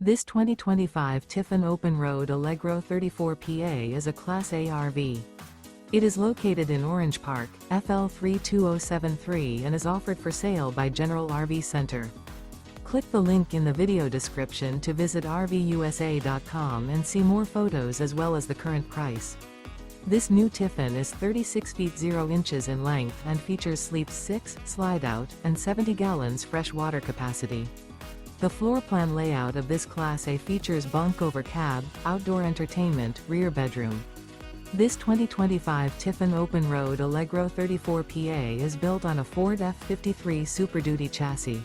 This 2025 Tiffin Open Road Allegro 34PA is a Class A RV. It is located in Orange Park, FL 32073 and is offered for sale by General RV Center. Click the link in the video description to visit RVUSA.com and see more photos as well as the current price. This new Tiffin is 36 feet 0 inches in length and features sleeps 6, slide-out, and 70 gallons fresh water capacity. The floor plan layout of this Class A features bunk over cab, outdoor entertainment, rear bedroom. This 2025 Tiffin Open Road Allegro 34PA is built on a Ford F53 Super Duty chassis.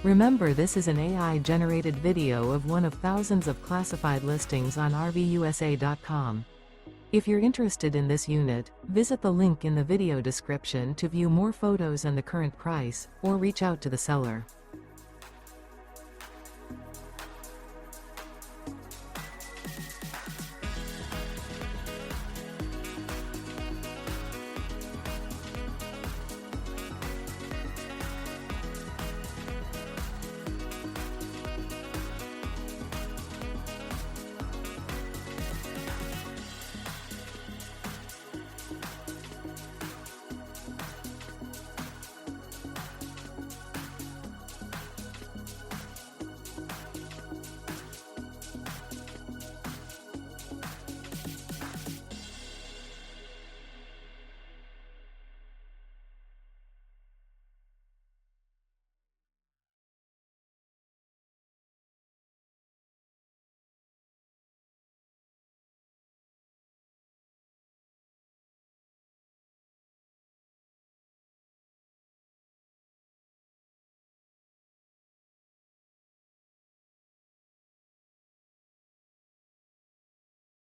Remember, this is an AI-generated video of one of thousands of classified listings on RVUSA.com. If you're interested in this unit, visit the link in the video description to view more photos and the current price, or reach out to the seller.